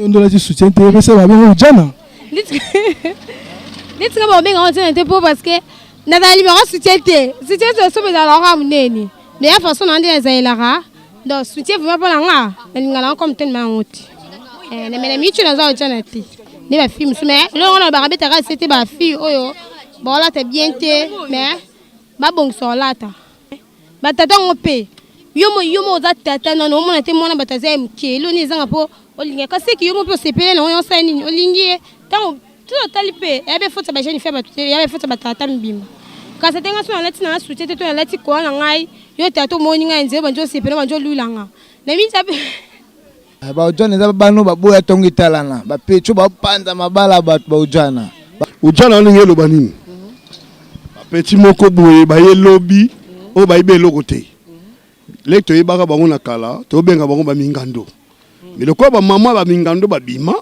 On doit dire soutien TV, c'est pas bien Ujana. Dites que bon, on tient un peu parce que Nathalie me soutien TV. Soutien c'est ça mais alors ramener ni. Mais à façon on dit les là. Donc soutien vraiment pas là. On a comme tellement honte. Mais mi tu dans Ujana ti. Ni ba film mais là on a barabé ta c'était ba fille oyo. Bon là t'es bien té mais ba bon so là ta. Ba tata on paye. Yomo za tata non on a té mona ba taza mke. Lo ni zanga po olinga kasi ki yomo po sepele na on sa nini olingi tant tout talipe ebe faut ça ba jeune faire ba tout ebe faut ça ba tata mbimba kasi tenga so na lati na soutien to na lati ko na ngai yo tato moni ngai nze banjo sepele banjo lulanga na mi tape ba ujana za bano ba boya tongi talana ba pecho ba panza mabala ba ujana olingi lo banini ba petit moko boye ba ye lobby o ba ibe lokote lecto yebaka bango na kala to benga bango ba mingando mais le quoi ba maman ba mingando ba bima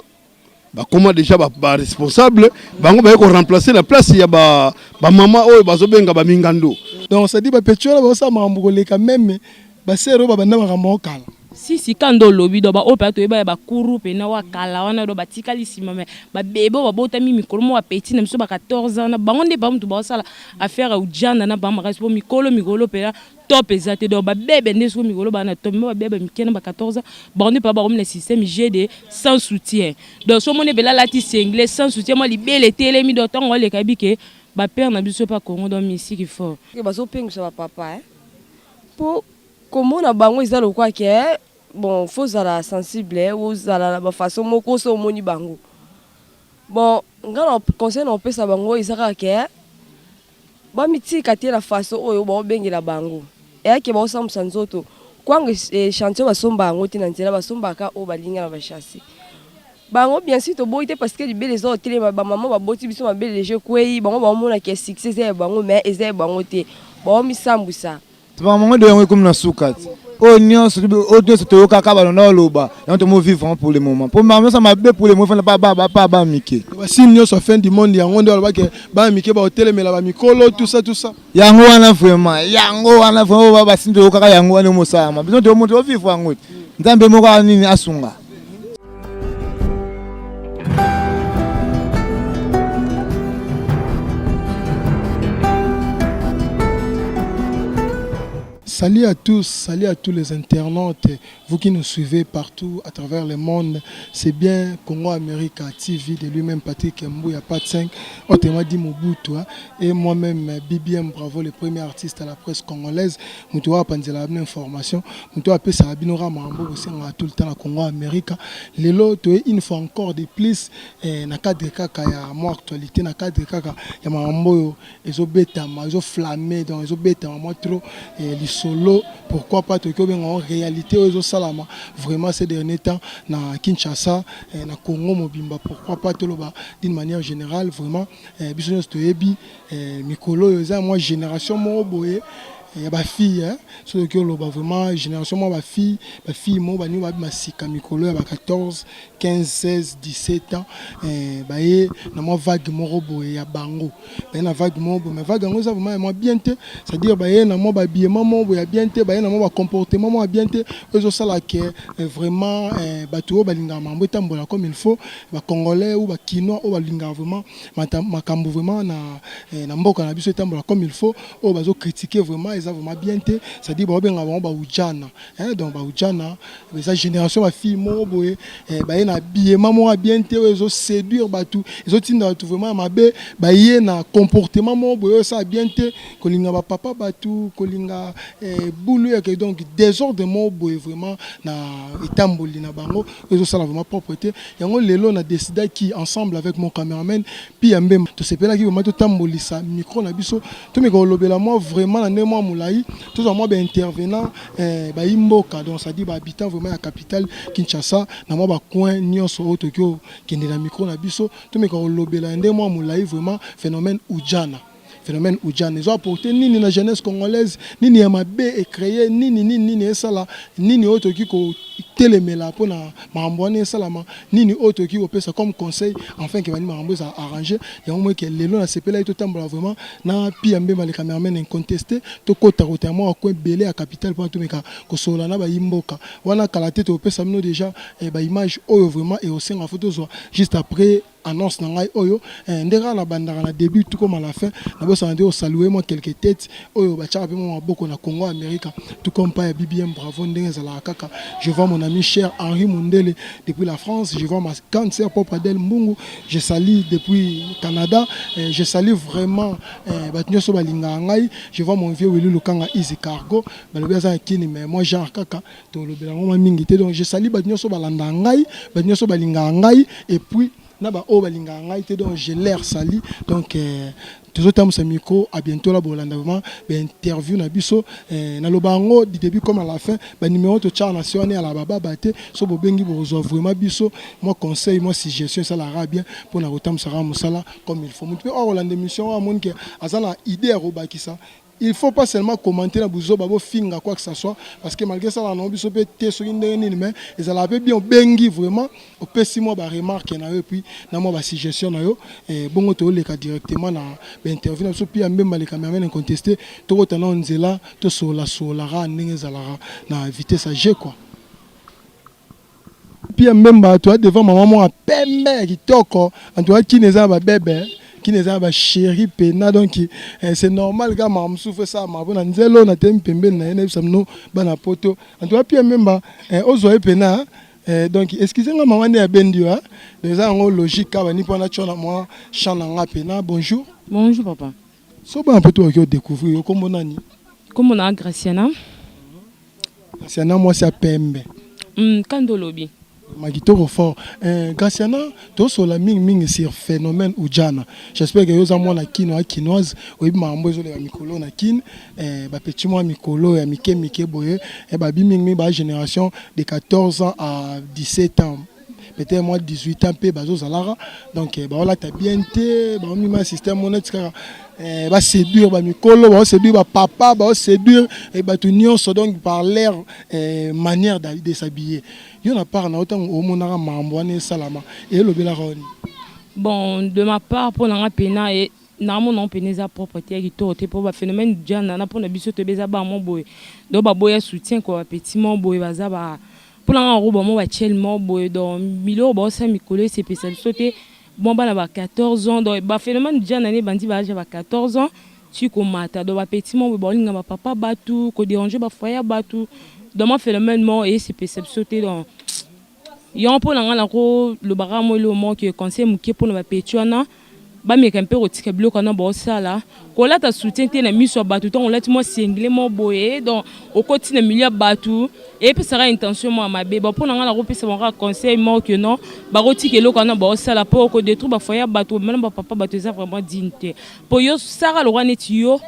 ba comment déjà ba responsable bango ba ko remplacer la place ya ba maman oyo bazo benga ba mingando donc ça dit ba pecho ba sa mambo le quand même ba sero ba banda ba mokala si kando lobi do ba opa to ba kuru pe na wa kala wana do batika lisima me ba bebo ba bota mi mikolo mo petit na mso ba 14 ans na bango nde ba mtu ba sala affaire ujana na ba makasi po mikolo pe top ezate do ba bebe nde so mikolo ba na top ba bebe mikena ba 14 ans ba nde pa ba comme le système GD sans soutien donc so mone bela lati anglais sans soutien mo libele tele mi do tongo le kabike ba père na biso pa Congo do misi ki fort ke ba so pengisa ba papa po comment na bango ezalo kwa ke bon faut zala sensible ou zala ba façon moko so moni bango bon ngana conseil na pesa bango izaka ke ba miti katie la façon oyo ba bengela bango e ke ba osamsa nzoto kwanga chantier ba somba bango tina nzela ba somba ka o balinga na ba chasser bango bien sûr to boite parce que libele zo tele ba maman ba boti biso ba bele je kwei bango ba mona ke succès e bango mais eze bango te ba mi sambusa ba maman de yango comme na sukati Onion, c'est au caca, on a l'oba. Et on te move vivant pour le moment. Pour maman, ça m'a bien pour le moment, pas Mickey. Si nous sommes fin du monde, il y a un monde qui est Mickey, hôtel, mais là, Mikolo, tout ça. Yango, on a vraiment, si tu as au caca, Yango, on a mossa. Besoin de monter au vivre en route. Dans le moment, on est à Sunga. Salut à tous les internautes, vous qui nous suivez partout à travers le monde. C'est bien Congo America TV de lui-même Patrick Mbouya Pat 5, autrement dit Mobutu. Et moi-même, BBM Bravo, le premier artiste à la presse congolaise. Nous devons apprendre la même information. Nous devons appeler ça Binora Mambo aussi tout le temps à Congo America. Les lots, une fois encore de plus, na cadre kaka ya moi actualité, na cadre kaka ya Mambo, ils ont bêta, ils ont flammé, donc ils ont bêta, moi trop, solo, pourquoi pas en réalité aux salama vraiment ces derniers temps na Kinshasa na Congo mobimba pourquoi pas d'une manière générale vraiment biso toyebi mikolo yoza moi génération mo boye il y a des filles, ceux qui ont vraiment génération ma fille moi bani ba masika mikolo ya 14, 15, 16, 17 ans na moi vague morobo ya bango na vague morobo mais vague ngo ça vraiment bien té c'est-à-dire na moi ba bien maman ya bien té na moi ba comportement moi bien té eux ça là que vraiment bato balinga mambo tambola comme il faut ba congolais ou ba kinois ou balinga vraiment makambo vraiment na mboka na biso tambola comme il faut ou bazo critiquer vraiment ça vraiment bien té ça dit ba ujana donc ba ujana ça génération ba fille mo boye na bien maman bien té ils ont séduire batou ils ont tinda tout vraiment mabe ba yé na comportement mo boye ça bien té kolinga ba papa batou kolinga boulou et donc désordre mo boye vraiment na itamboli na bango ils ont ça vraiment propreté yango lelo na décidé qui ensemble avec mon caméraman puis yambe to sepela qui vraiment to tamboli ça micro na biso to me ko lobela moi vraiment na ndemo mulai tout ça moi ba intervenant ba imboka donc ça dit ba habitant vraiment la capitale Kinshasa na moi ba coin nyonso otokyo kende na micro na biso to me ko lobela ndemo mulai vraiment phénomène ujana ils ont apporté nini na jeunesse congolaise nini ya mabe et créé nini ça là nini otokyo ko kotelemela pona makambo wana esalama nini oyo tokoki kopesa comme conseil enfin ke bani makambo eza arrangé yango moi ke lelo na sepela totambola vraiment na pia mbemba le cameraman incontesté tokota kota mwa coin belé à capitale pour tomeka kosola na bayimboka wana kala te topesa mino déjà ba image oyo vraiment et au sein en photo juste après annonce nangai oyo ndeka na bandaka na début tout comme à la fin na bossa ndé saluer moi quelques têtes oyo ba tchaka pe moi boko na Congo Amérique tout comme pas BBM bravo ndenge za la kaka je vois mon ami cher Henri Mundele depuis la France je vois ma grande sœur Papa Del Mbungu je salue depuis Canada je salue vraiment batinyo so balinga ngai je vois mon vieux Willy Lukanga Easy Cargo balobi za kini mais moi genre kaka to lobela ngoma mingi te donc je salue batinyo so balanda ngai batinyo so balinga ngai et puis naba o balinga ngai te donc je l'air sali donc toujours tam ce micro à bientôt la bolanda vraiment interview na biso na lobango du début comme à la fin ba numéro to tcha nationale à la baba baté so bobengi bozo vraiment biso moi conseil moi suggestion ça la bien pour na rotam sara musala comme il faut mu pe or la émission a mon que azala idée robaki ça. Il faut pas seulement commenter la bouzo babo finga quoi que ça soit parce que malgré ça la non biso pe te so ndenge ni mais ils ala pe bien bengi vraiment au pesi moi ba remarque na yo puis na moi ba suggestion na yo bongo to le ka directement na ba interview na so puis même les caméramans incontesté to ko tana nzela to sola ra ndenge zalara na vitesse à G quoi. Puis même ba toi devant maman moi pembe kitoko en toi qui neza ba bébé qui n'est pas chéri pena donc c'est normal quand maman souffre ça ma bonne nzelo na tem pembe na ene samno bana poto en toi puis même ba ozo pena donc excusez-moi maman ne bendio hein les gens logique ka ni pona chona moi chana nga pena bonjour papa so ba poto ko découvrir comme nani comme on a Graciana moi c'est pembe kandolobi Magitoro fort. Graciana, tout sur la ming sur phénomène Ujana. J'espère que vous avez un kinoise, oui, ma amboise le mikolo na kin, petit moi mikolo et mike boye, et biming ba génération de 14 ans à 17 ans. Peut-être moi 18 ans pe bazo zalara. Donc voilà ta bien té, ba mi système monétaire va séduire ba mikolo, va séduire ba papa, va séduire et ba tout nyonso donc par leur manière de s'habiller. Il y a part na autant au monara mambwane salama et le belaroni. Bon, de ma part pour na pena et na mon nom peneza propriété qui tote pour ba phénomène diana na pour na biso te beza ba mon boy. Do ba boy soutien quoi petit mon boy baza ba pour la robe mo ba chel mon boy dans milo ba ça mi coller c'est spécial sauter bon ba na ba 14 ans do ba phénomène diana ne bandi ba 14 ans tu komata do ba petit mon boy ba linga ba papa batu ko déranger ba foyer batu. Dans mon phénomène moi et c'est possible sauter dans yon pour la ko le baramo le moment que conseil muke pour na petiona ba me un peu rotika bloc na bo sala ko la ta soutien te na miso batu ton la ti mo single mo boye donc au côté na milieu batu et puis ça sera intention moi ma bébé pour na ko pesa mon conseil moi que non ba rotika le kana bo sala pour ko détruire ba foyer batu même ba papa batu ça vraiment dignité pour yo sara le roi yo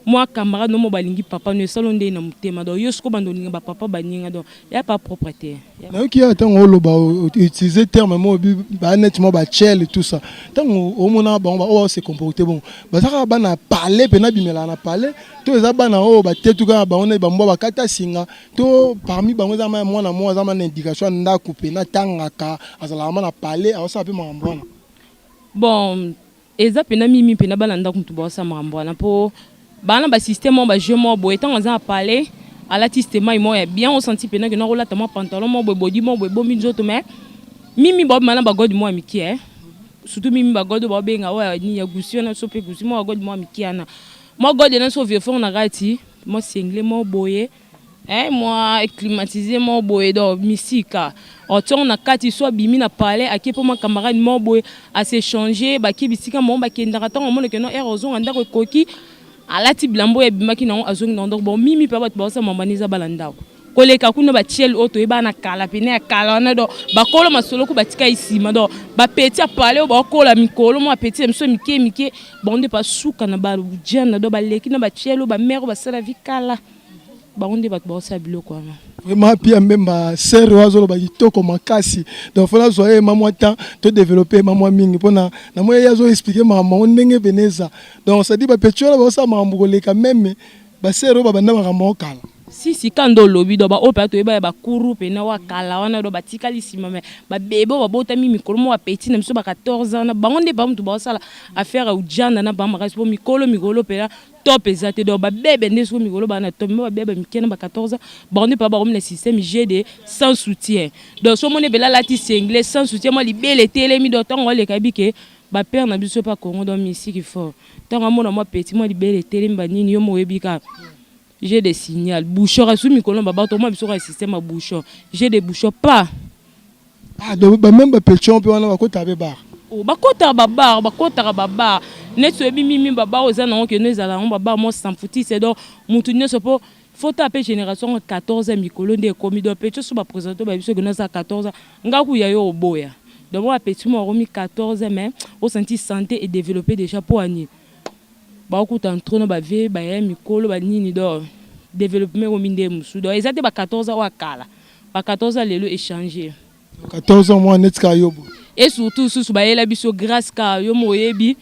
moi camarade no mo balingi papa no salon de na mutema do yo sko bando ninga ba papa baninga do ya pas propriété na ki ata ngolo ba utiliser terme mo ba net mo ba chel tout ça tant o mona ba on se comporter bon ba saka ba na parler pe na bimela na parler to eza ba na o ba tetuka ba on ba mbo ba kata singa to parmi ba ngo za mwana mo za ma indication nda couper na tangaka azala ma na parler a ça pe mambona bon eza pe na mimi pe na ba nda kumtu ba ça mambona po bana ba système ba jeu mo boy tant on a parlé à la système moi bien on senti pendant que non rola tama pantalon mo boy body mo boy bombi nzoto mais mimi ba mana ba god mo amiki surtout mimi ba god ba benga wa ni ya gusio na sope gusi mo god mo amiki ana mo god na so vieux fond na gati mo single mo boye moi climatisé mo boye do misika autant na kati so bimi na parler à qui pour mon camarade mo boye à s'échanger ba ki bisika mo ba ki ndaka tant mo que non erozon anda ko koki alati blambo ya bimaki na azongi na ndoko bon mimi pa bato ba mamaniza balanda ko leka kuna ba tiel oto e bana kala pene ya kala na do bakolo masolo ko batika isima do ba peti a parler ba kola mikolo mo peti mso mike bonde pa suka na ba jana do ba leki na ba tielo ba mero ba sala vikala bonde bato ba sa biloko wana vraiment pia même ba ser wazo ba kitoko makasi donc faut la soyer maman temps to développer maman mingi pona na moi yazo expliquer maman ndenge beneza donc ça dit ba petiola ba sa mambo ko leka même ba ser ba banda ba kala si kando lobi do ba opa to eba ba kuru pe na wa kala wana do batikali sima me ba bebo ba bota mi mikolo mo petit na mso ba 14 ans na bango nde ba mtu ba sala affaire au jana na ba maka po mikolo pe la top ezate do ba bebe nde so mikolo ba na top ba bebe mikena ba 14 ans ba nde pa ba comme le système GD sans soutien donc so mone bela lati anglais sans soutien mo libele tele mi do tongo le kabike ba père na biso pa Congo do musique fort tongo mo na mo petit mo libele tele mba nini yo mo webika. J'ai des signaux. Bouchons, à soumis colon, baba, toi, moi, je suis un système à bouchons. J'ai des bouchons pas. Ah, donc, même les pétions, on peut en avoir côté bar. Oh, bakota babar, bakota babar. Net ce mimi baba aux années que nous allons, baba, moi, sans foutu, c'est donc, mon tournier, c'est pour. Faut taper génération 14 ans, mi-colon, des commis de pécho, sur ma présentation, bah, que nous à 14 ans. Ngaku ya yo au boya. Donc, moi, petit, moi, remis 14 ans, mais, au senti santé et développer déjà pour année. Beaucoup d'entre ba vie ba ya mikolo ba nini do développement au minde musu do ezate ba 14 ans wa kala ba 14 ans lelo échanger 14 ans moi net ka yobo et surtout sous ba yela biso grâce ka yo moyebi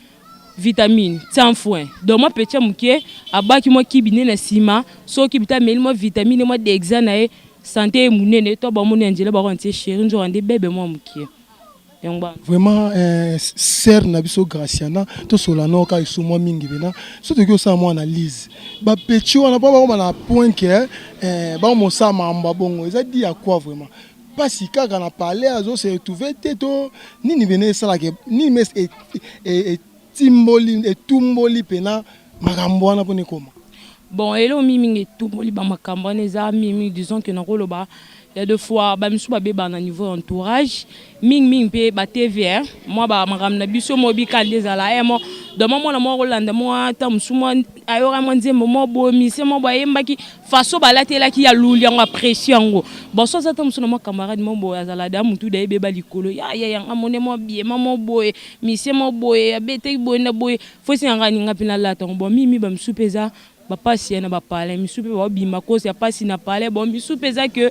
vitamine sans foin donc moi petit mukie abaki moi kibine na sima so kibita meli moi vitamine moi d'exana santé munene to ba munene njela ba kontie chéri njo ande bébé moi mukie. Vraiment serre na biso Graciana to solano ka isumo mingi bena surtout que ça moi analyse ba petit on a pas na point que ba mo sa mamba bongo ça dit à quoi vraiment pas si kaka na parler azo se retrouver teto nini bene sala ke ni mes et timboli et tumboli pena makambo wana poni koma bon elo mimi et tumboli ba makambo na za mimi disons que na koloba. Il y a deux fois, bah, je suis à niveau entourage. Ming pe ba TV, moi ba magam na biso mo bi kan des ala e mo do mo na mo Rolanda mo ata musuma ayora mo nzembo mo bo mi se mo ba yemba ki faso ba la tela ki ya luli ngo pression ngo bon so za ta musuna mo camarade mo bo azala da mutu da be ba likolo ya amone mo bi mo boy mi se mo boy abete boy na boy fo si ngani ngapina la ta bon mi ba msupeza ba pasi na ba pale mi supe ba bi makosi ya pasi na pale bon mi supeza que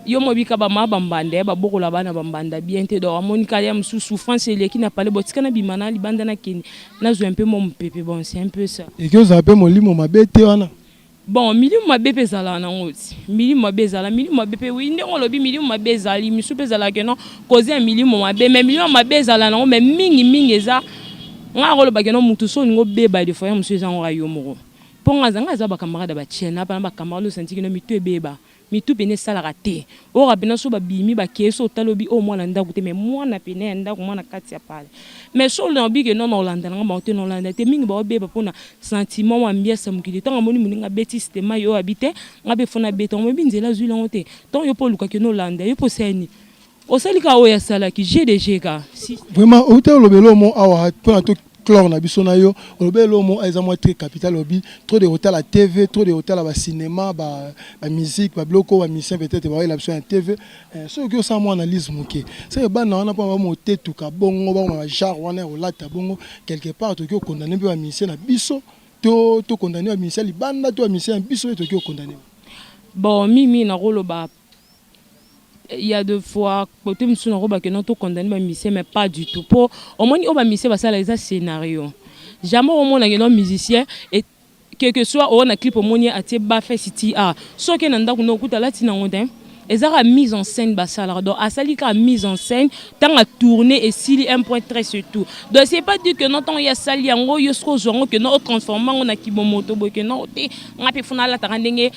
yo mobika ba mabambande ba bokola bana bambanda bien te do amonika ya msu souffrance ele qui n'a pas le botika na bimana libanda na kini na zo un peu mon pépé bon c'est un peu ça et que ça appelle mon limo mabete wana bon milieu mabete zala na ngoti milieu mabete oui ndi on lobi milieu mabete zali mi soupe zala que non causer milieu mabete mais milieu mabete zala na mais mingi eza nga rolo ba que non mutu so ngo beba de fois msu za ngo yo ponga zanga za ba camarade ba chena ba camarade senti que no mitu beba mitu pene sala raté o rabina so ba bimi ba keso talobi o mwana ndaku te mais mwana pene ndaku mwana kati ya pale mais so le bi que non Hollande nga ma te non Hollande te mingi ba beba pona sentiment wa mbiasa mukili tanga moni muninga beti système yo habité ngabe fona beta mo binzela zula ngote ton yo poluka que non Hollande yo poseni o salika o ya sala ki GDG ka vraiment o te lobelo mo awa pona to clore na biso na yo lobelo mo eza mo très capital obi trop de hôtel à TV trop de hôtel à cinéma ba musique ba bloco ba musicien peut-être ba la besoin TV ce que ça mo analyse moké c'est ba na on pas mo tetu ka bongo ba ma genre wana o lata bongo quelque part to ko condamner ba musicien na biso to condamner ba musicien libanda to musicien biso to ko condamner bon mimi na rolo ba il y a deux fois côté monsieur Noroba que non tout condamné ba musicien mais pas du tout pour au moins on ba musicien ba ça les scénario jamais au moins un musicien et quel que soit on a clip au moins à ba fait city a so que nanda ko no kuta lati na ngondin ezara mise en scène ba ça donc à ça lika mise en scène tant à tourner et s'il un point très surtout donc c'est pas dire que non tant il y a sali yango yo sko zongo que non transformant on a ki bon moto que non te ngapi funa la tarandenge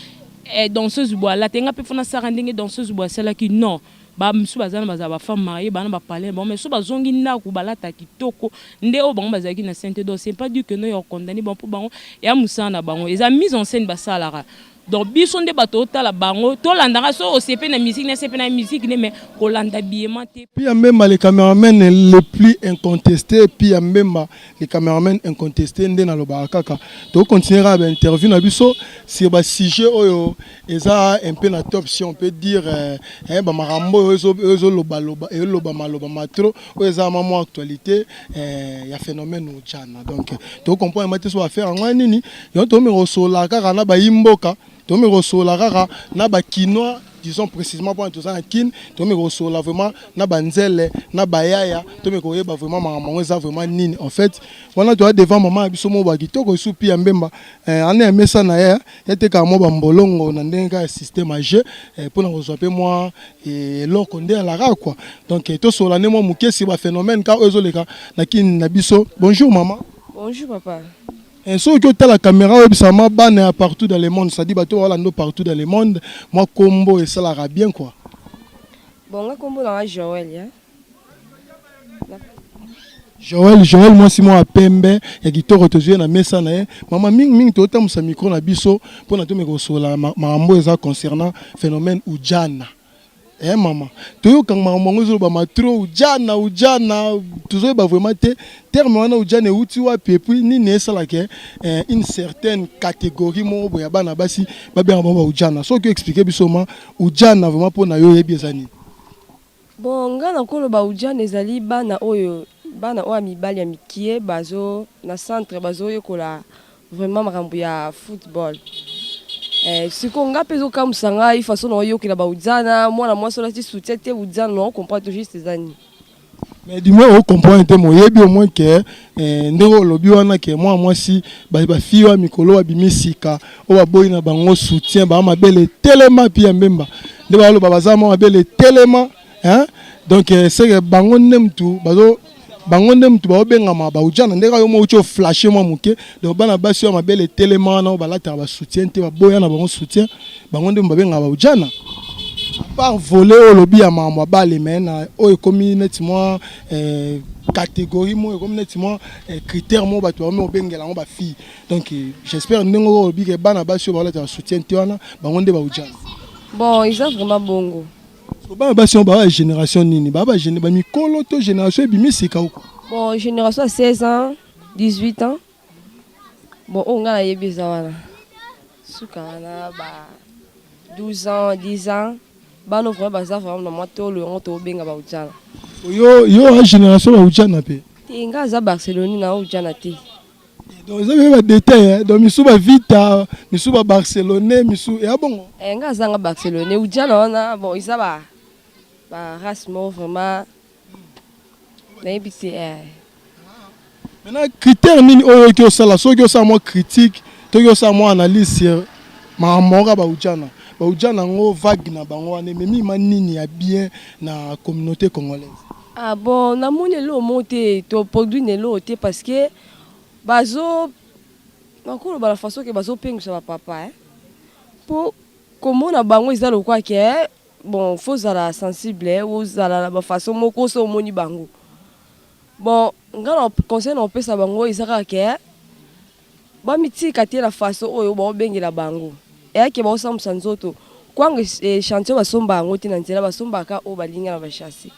danseuse bois la tenga pe fona sarandenge danseuse bois celle qui non ba msu bazana bazaba femme mariée bana ba parler bon mais so bazongi ndaku balata kitoko nde o bango bazaki na sainte donc c'est pas dire que non yo condamné bon pour bango ya musana bango eza mise en scène basalara donc biso nde bato tala bango to landanga so o CP na musique mais ko landa biema te puis même les caméramans les plus incontestés puis même les caméramans incontestés nde na loba kaka to continuer à interview na biso sur ba sujet oyo eza un peu na top si on peut dire ba marambo ezo loba maloba matro oyo eza mamo actualité ya phénomène au Tchana donc to comprendre mate so affaire ngwa nini yo to me rosola kaka na ba imboka to me rosola kaka na ba kinois disons précisément pour tous en kin to me kosola vraiment na banzele na bayaya to me koyeba vraiment maman eza vraiment nini en fait wana to devant maman biso mo ba kitoko supi ya mbemba ane mesa na ya ete ka mo bambolongo na ndenga système à jeu pour na kozwa pe moi et loko nde la ra quoi donc to sola ne mo mukesi ba phénomène ka ozoleka na kin na biso. Bonjour maman. Bonjour papa. Et ce que tu as la caméra, ça m'a banné partout dans le monde. Ça dit, bateau voilà, partout dans le monde. Moi, combo et ça l'ara bien quoi. Bon, là, combo dans Joël, hein. Joël, moi, si moi à Pembe, et qui te retrouve dans mesa na maman ming to tam sa micro na biso pour na to me ko sola mambo eza concernant phénomène ujana. Maman, tu vois quand maman ngozo ba matro ujana toujours ba vraiment terme wana ujana uti wa puis ni nesa la ke une certaine catégorie mo boya bana basi ba bien ba ujana. So que expliquer bisoma ujana vraiment pour na yo yebi ezani. Bon, ngana kolo ba ujana ezali bana oyo mibali ya mikie bazo na centre bazo yokola vraiment makambo ya football. Siko nga pezo kamusanga façon na yokela ba ujana mwana mwasi la ti soutien te ujana non comprend tout juste ces années. Mais dis-moi on comprend un peu mo yebi au moins que ndeko lobi wana ke moi si ba fille wa mikolo wa bimisika o ba boy na bango soutien ba mabele telema pi mbemba nde ba lo ba bazama mabele telema hein donc c'est que bango nemtu bazo bango ndemtu ba obengama ba ujana ndeka yo mo ucho flasher moi muke donc bana basi wa mabele telema na ba lata ba soutien te ba boya na bango soutien bango ndem ba benga ba ujana par voler au lobby à maman bale men o komi netima catégorie mo comme netima critère mo ba to mo bengela ngo ba fille donc j'espère ndingo lobby ke bana basi ba lata soutien te wana bango nde ba ujana. Bon ils ont vraiment bongo. Ba basi on ba génération nini ba mikolo to génération bimisika ko. Bon génération à 16 ans 18 ans. Bon on nga yebiza wana suka wana ba 12 ans 10 ans. Ba no vraiment baza vraiment na mato le on to benga ba ujana. Yo génération ba ujana pe. Tinga za Barcelone na ujana te. Donc ils avaient des détails donc misu ba Vita, misu ba Barcelone, misu et bongo. Nga za nga Barcelone ujana wana bon isa ba race mo vraiment na ebiti Maintenant critère nini oyo ki osala so ki osala mo critique, to ki osala mo analyse sur ma mora ba ujana. Ba ujana ngo vague na bango wana memi manini ya bien na communauté congolaise. Ah bon, na moni lo monter to produit ne lo te parce que bazo makolo ba la façon que bazo pengisa ba papa pour comment na bango izalo kwa ke bon faut zala sensible ou zala ba façon moko so moni bango. Bon, ngana conseil na pesa bango izaka ke ba mitika te la façon oyo ba bengela bango. Et que ba sam sanzoto kwanga chantier ba somba ngo tina nzela ba somba ka o balinga na ba chasser.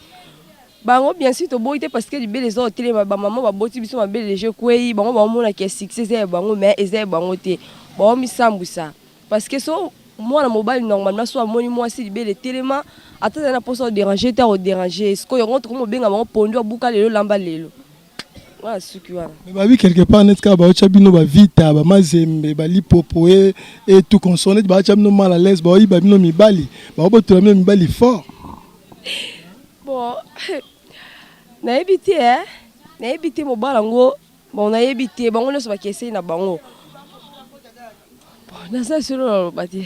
Bango bien sûr to boite parce que libele zo tele ba maman ba boti biso ba bele je kwei bango ba mona ke succès e bango mais eze bango te ba mi sambusa parce que so moi na mobile normalement so amoni moi si libele telema atata na poso déranger ta o déranger ce ko yo rentre comme benga bango pondo buka lelo lamba lelo voilà suki wana mais ba vi quelque part net ka ba chabino ba Vita ba mazembe ba lipopo et tout consonné ba chabino mal à l'aise ba ba bino mibali ba bo to la mibali fort. Bon na ebité mobala ngo bon na ebité bango nyonso bakese na bango bon na ça sur le bâti.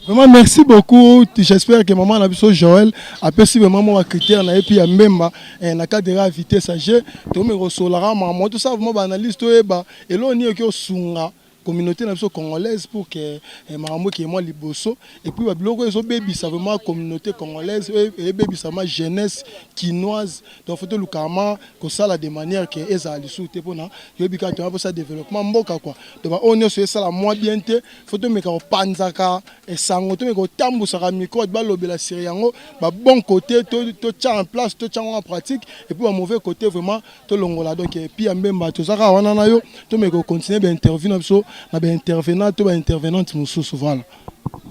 Vraiment merci beaucoup, j'espère que maman na biso Joël a perçu vraiment mon critère na et puis mbemba na cadre à vitesse sage to me resolara maman tout ça vraiment analyse to eba eloni ki osunga communauté congolaise pour que maman qui est moi liboso et puis babiloko ezo baby ça vraiment communauté congolaise et baby ça ma jeunesse quinoise donc faut le kama que ça la de manière que eza lisute pona yo bika to pour ça développement mboka quoi donc on est sur ça la moi bien te faut to meka panzaka et sango to meka tambusa ka micro ba lobela siriango ba bon côté to tient en place to tient en pratique et puis ba mauvais côté vraiment to longola donc et puis mbemba to saka wana na yo to meka continuer ba intervenir biso na ba intervenant to ba intervenante mususu voilà.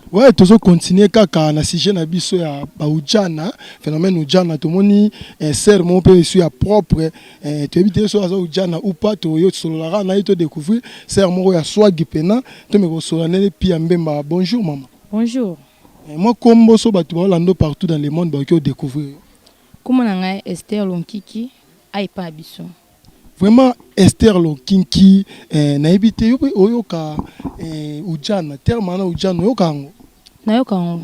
Ouais, toujours continuer kaka na sujet na biso ya ba ujana phénomène ujana to moni ser mon peu sur ya propre to éviter so azo ujana ou pas to yo sololara na to découvrir ser mo ya swag pena to me ko solana pi mbemba. Bonjour maman. Bonjour. Moi, comme so batu lando partout dans le monde, bah que découvrir. Comment on a Esther Lonkiki, aïe pas biso. Vraiment Esther Lonkiki, na habité oyoka ujana, terme na ujana oyoka ngo. Na yoka ngo.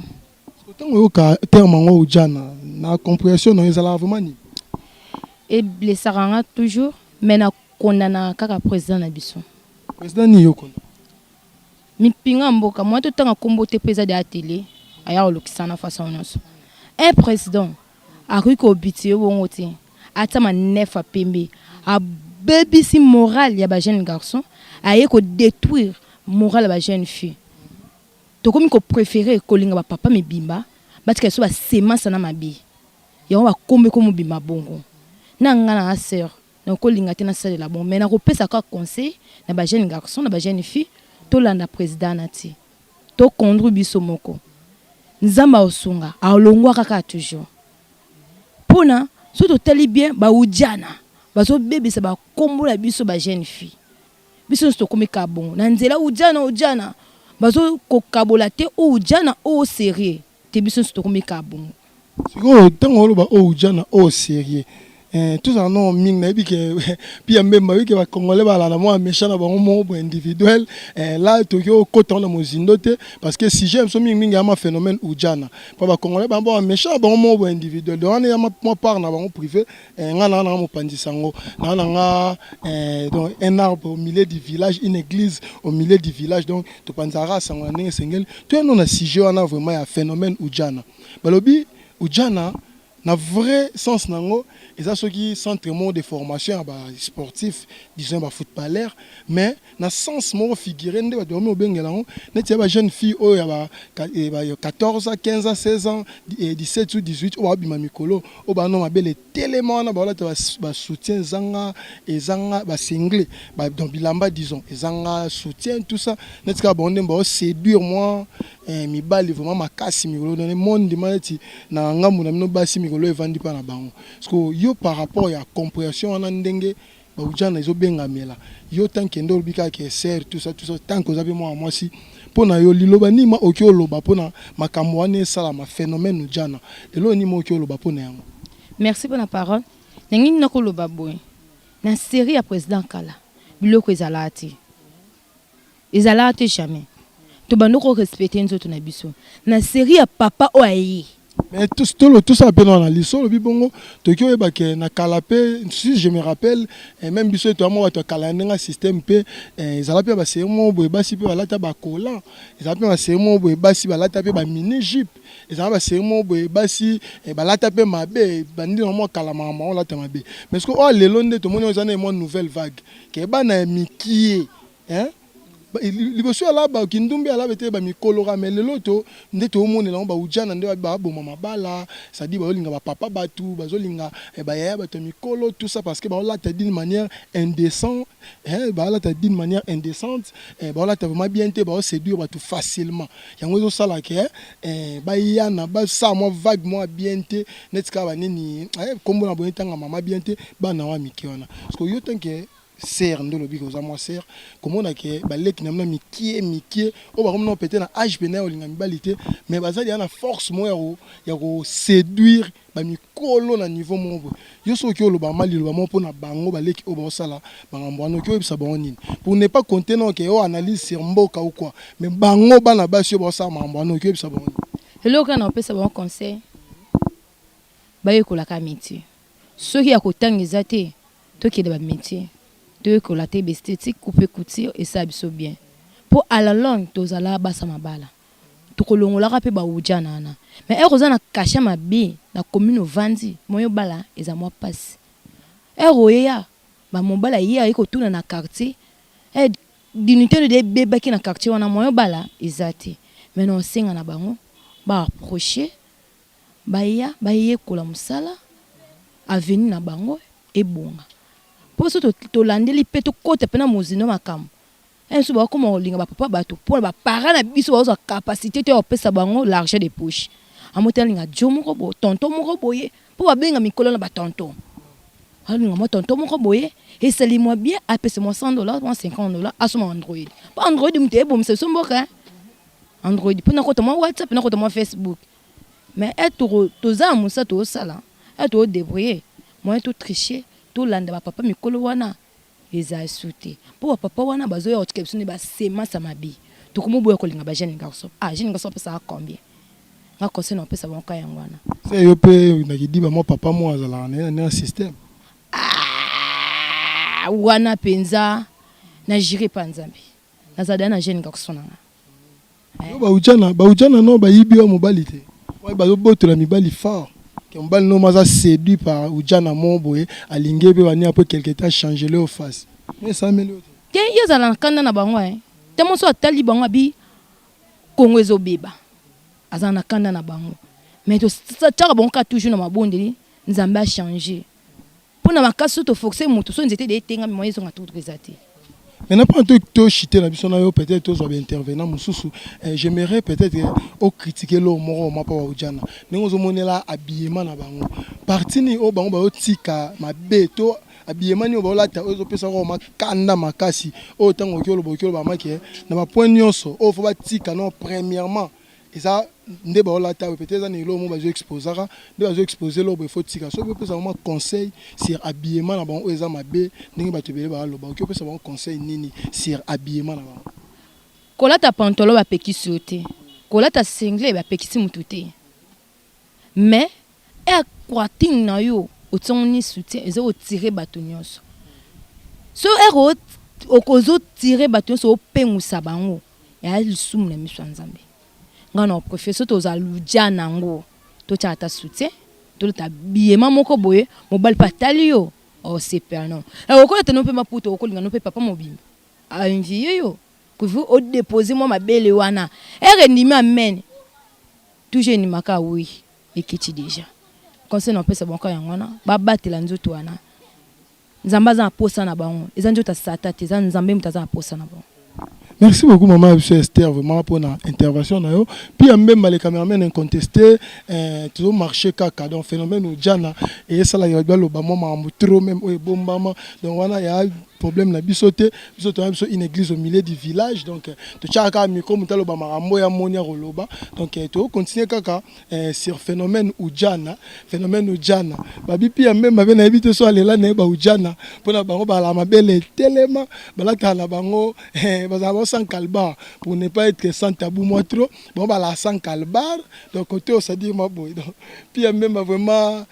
Autant oyoka terme ngo ujana, na compréhension na ezala vraiment ni. Et blessaranga toujours, mais na kondana kaka président na biso. Président ni yoko. Mipinga mboka, moi tout temps kombo te président de la télé, aya olokisana façon nyonso. Un président a cru ko biti bongo te. Ata ma nefa pembe, a baby si moral ya ba jeune garçon, aye ko détruire moral ba jeune fille. To komi ko préférer ko linga ba papa me bimba, batika so ba semence na mabi. Ya on va kombe ko bimba bongo. Na ngana a sœur, na ko linga te na sale la bon, mais na ko pesa ka conseil na ba jeune garçon, na ba jeune fille, to landa président na ti. To kondru biso moko. Nzamba osunga, a olongwa kaka toujours. Pona, so to tali bien ba ujana. Bazo bébé ça ba kombo la biso ba jeune fille. Biso sto komi ka bon. Na nzela ujana. Bazo ko kabola te o ujana o sérieux. Te biso sto komi ka bon. Siko tango lo ba o ujana o sérieux. Tout ça non ming na bi que puis même ba que ba congolais ba la moi méchant na bango mo individuel là tokyo koton na mozindo te parce que si j'aime so ming ya ma phénomène ujana pa ba congolais ba bon méchant bango mo individuel donc ya ma part na bango privé ngana na mo pandisango na nga donc un arbre au milieu du village, une église au milieu du village, donc to panzara sango ndenge sengel to non na sujet wana vraiment ya phénomène ujana balobi ujana na vrai sens nango eza soki centre de formation ba sportif disons ba footballeur mais na sens mo figurer nde ba dormi obengela ngo neti ba jeune fille o ya ba 14 15 16 ans 17 ou 18 o abima mikolo o ba no mabele tellement na ba la ba soutien zanga ezanga ba single ba donc bilamba disons ezanga soutien tout ça neti ka bonde ba séduire moi mibali vraiment makasi mikolo dans le monde maneti na ngambu na mino basi mikolo evandi pa na bango parce que yo par rapport à compréhension en ndenge ba ujana izo benga mela yo tant que ndo bika ke ser tout ça tant que vous avez moi si pona yo liloba ni ma okyo loba pona makambo wane sala ma phénomène ujana elo ni mo okyo loba pona yango. Merci pour la parole. Nengi nako loba boy. Na série à président Kala. Biloko ezalati. Ezalati jamais. To bandoko respecter nzoto na biso. Na série à papa oayi. Mais tout ça peut dans la liste le bibongo tokyo eba ke na kalapé si je me rappelle même biso to moi to kalanenga système pe ezalapi ba sermo boy basi pe balata ba kola ezalapi ba sermo boy basi balata pe ba mini jeep ezalapi ba sermo boy basi balata pe mabe bandi normalement kalama on lata mabe mais ce que oh lelo nde to moni ozana une nouvelle vague ke ba na mikie hein liboso ala ba kindumbi ala bete ba mikolora melelo to nde to monela ba ujana nde ba boma mabala ça dit ba olinga ba papa batu ba zolinga ba yaya ba to mikolo tout ça parce que ba la ta d'une manière indécente ba la ta d'une manière indécente ba la ta vraiment bien te ba séduire ba tout facilement yango zo sala ke ba yana ba sa mo vague mo bien te netka ba nini kombo na bonitanga mama bien te ba na wa mikiona parce que yo tanke ser ndo lobi ko za moi ser comment na ke balek na mna mikie o ba comme peut-être na âge pena o linga mibalité mais bazali na force mo ya ko séduire ba mikolo na niveau mo yo so ki o loba mali loba mo pona bango baleki o ba sala bangambo no ki o bisa bango nini pour ne pas compter non ke o analyse sur mboka ou quoi mais bango bana basi o ba sala bangambo no ki o bisa bango Hello kana opesa bon conseil baye ko la ka métier ceux qui a ko tangiza te to ki de ba métier de que la table esthétique couper couture et ça biso bien pour à la longue tozala basa mabala to kolongola ka pe ba ujana na mais erozana kasha mabe na commune vandi moyo bala eza moi passe eroya ba mobala ya iko tuna na quartier d'unité de bébé qui na quartier wana moyo bala ezati mais non singa na bango ba approcher ba ya kola musala avenir na bango e bonga pour ça to landeli pe to côté pena mozino makam enso ba comme linga ba papa bato pour ba parents na biso ba capacité te opesa bango l'argent de poche amotel linga jomo ko bo tonton moko boye pour ba benga mikolo na ba tonton alinga mo tonton moko boye et sali moi bien apesa moi $100 moi $50 à son Android pas Android mute bo mse somboka Android pour na kota WhatsApp na kota Facebook mais être toza musa to sala être débrouiller moi tout tricher tout landa papa mikolo wana eza souté pour papa wana bazo ya otikepso ne ba sema samabi to komo boya kolinga ba jeune garçon jeune garçon pesa combien nga conseil na pesa bonka yangwana c'est yo pe na kidi ba mo papa mo azala na système wana penza na jiri panzambi nazada na jeune garçon na ba ujana no ba yibi wa mobali te wa ba boto la mibali fort que mobali no maza séduit par ujana moboye alingebe wani après quelque temps changer leur face mais ça mélio te yezala na kanda na bango te moso atali bango bi kongo ezobeba azana na kanda na bango mais to tshaka bango ka toujours na mabondeli nzambe a changer pour na makaso to forcer mutu so nzete de tenga mi moyezo ngatu rezate. Maintenant, pas un truc chité, peut-être aux intervenants, j'aimerais peut-être critiquer l'eau moro ma pa ujana. Nous avons là habillement na bango. Parti ni o bango ba tika ma beto habillement ni o ba la ta o pesa ko ma kanda makasi o tango kyolo bokyo ba make na ba point nyonso o fo ba tika non premièrement et ça nde ba la ta peut-être ni lo mo ba exposera de ba exposer lo ba faut tika so peut ça vraiment conseil sur habillement na bango eza mabe ndenge ba tebele ba lo ba okyo pesa bango conseil nini sur habillement na bango kolata pantalon ba pekisi ote kolata single ba pekisi mututé mais e kwating na yo otoni soutien eza o tirer bato nyonso so ero okozo tirer bato nyonso o pengusa bango ya lisumu na miso nzambe ngana professeur to za luja nango to chata soutien to ta biema moko boye mobile patali yo o super non e okola te no pe maputo okolinga no pe papa mobimba a envier yo que vous o déposer moi ma belle wana ere ndimi amen toujours ni maka oui ekiti déjà conseil na pesa bonka yangona ba batela nzoto wana nzamba za posa na bango eza nzoto sata te za nzambe mutaza posa na bango. Merci beaucoup, maman Esther, vraiment pour l'intervention. Puis, même les caméramans incontestés, tout le marché caca, donc phénomène ou Jana, et ça, il y a le moment, trop même, bon, maman, donc voilà, il y a un problème, la bisoté, une église au milieu du village, donc, tu as un micro, tu as le bamarambo, ya monia roloba, donc, tu continues caca sur phénomène ou Jana, babi, puis, même, avec l'invité, soit les là, ou Jana, pour la bango, la mabelle, tellement, la bango, sans calbar pour ne pas être sans tabou moi trop bon bah la sans calbar donc côté ça dit moi boy donc puis même vraiment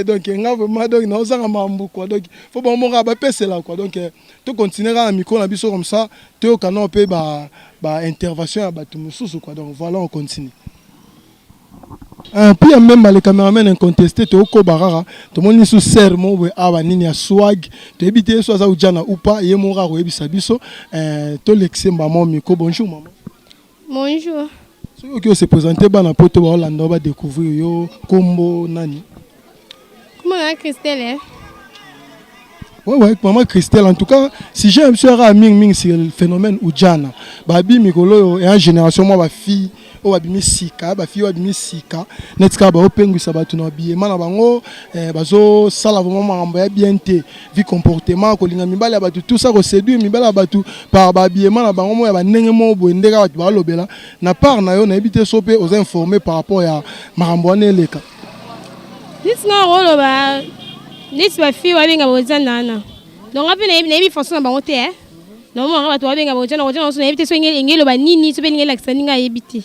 donc nga vraiment donc non ça mambo quoi donc faut bon mon rabat c'est là quoi donc tu continueras à micro na biso comme ça tu au canon peut bah intervention à batou mususu quoi donc voilà on continue. Puis même les caméramans incontestés to ko barara to moni sous sermo we aba nini ya swag to ebité so za ujana upa ye mo raro ebisa biso to l'exemba mo miko bonjour maman. Bonjour. So yo se présenter bana poto ba Hollande ba découvrir yo kombo nani. Comment Christelle? Ouais, maman Christelle, en tout cas, si j'ai un monsieur à Ming, c'est le phénomène Ujana. Babi Mikolo et en génération, moi, ma fille, oh, babi Misika, ma fille, babi Misika, netka, ba opengu sabatu na biye, mana bango, bazo sala vraiment mamba bien té, vie comportement, kolinga mibala batu, tout ça, séduire mibala batu, par babi, mana bango, moi, ba nenge mo boendega batu ba lobela, na part na yo, na ebité sopé, aux informer par rapport à Marambouane leka. Dis-moi, rolo ba. Nisi ba fi wa benga bozana na donc ape na yebi façon na bango te non mo ngaba to benga bozana so na yebi te so ngelo ba nini so be ngela kisaninga yebi te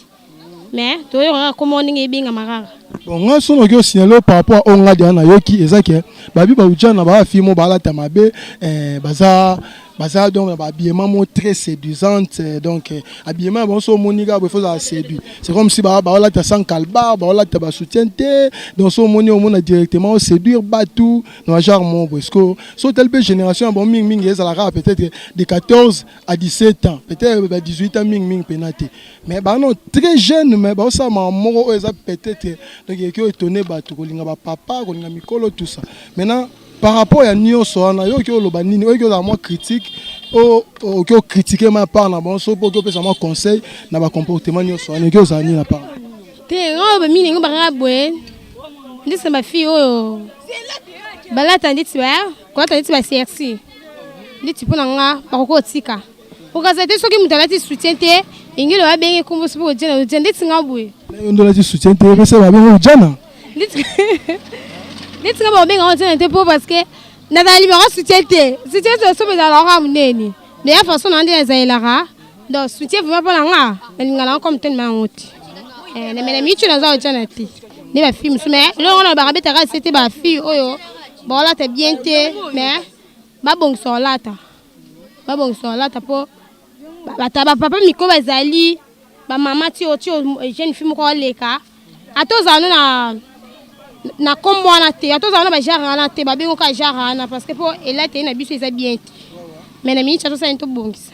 mais to yo nga comment ninga benga marara bon nga so no kyo signaler par rapport au nga de na yoki ezake babi ba ujana ba fi mo ba la tamabe baza donc habillement très séduisante donc habillement bon so moniga il faut ça séduire c'est comme si ba la ta sans calbar ba la ta ba soutien te donc so moni on directement séduire batou dans genre mon parce que so telle génération bon ming ezala peut-être de 14 à 17 ans peut-être 18 ans ming penate mais ba non très jeune mais ba ça mamo eza peut-être donc il est étonné batou kolinga ba papa kolinga mikolo tout ça maintenant par rapport à Nyonso, on a eu que critique, ou critiquer ma part, na bon, so pour que ça me conseil, na ba comportement Nyonso, on a eu que ça ni na part. T'es robe mini ngo barabwe. Ndi c'est ma fille oh. Bala tandi tu quoi tandi tu vas serci. Ndi tu pona nga ba ko tika. Pour que ça te soki mutalati soutien te, ingilo ba bengi kumbu sipo ujana ujana tinga boye ndo la soutien te pesa ba bengi ujana tinga ba bengi ujana te po parce que na dali ba soutien te so be dans la muneni de ya façon na ndi ezailara donc soutien vraiment pas nga ngala comme tellement honte na mena michu na za ujana te ni ba fille mais le on a ba rabeta ka c'était ba fille oyo bon là t'es bien te mais ba bon so lata po ba papa miko bazali ba mama ti jeune fille moko leka atoza no na kombo na te atoza no ba jara na te ba bengo ka jara na parce que po elate na biso eza bien te mais na michu to ça into bongisa.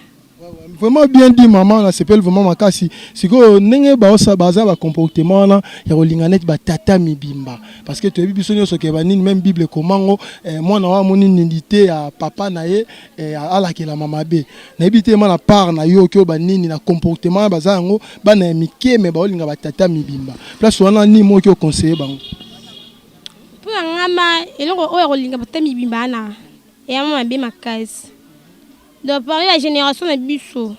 Vraiment bien dit maman là c'est vraiment makasi siko ndenge baosa baza ba comportement na ya kolinganet ba tata mibimba parce que tu biso nyoso ke banini même bible komango mwana wa moni nindité ya papa na ye ala ke la mama be na ebité na part na yo ke banini na comportement baza ngo bana mike me ba olinga ba tata mibimba place wana ni mo ke conseiller bango pour ngama eloko oyo kolinga ba tata mibimba na ya mama be makasi. De parler la génération de biso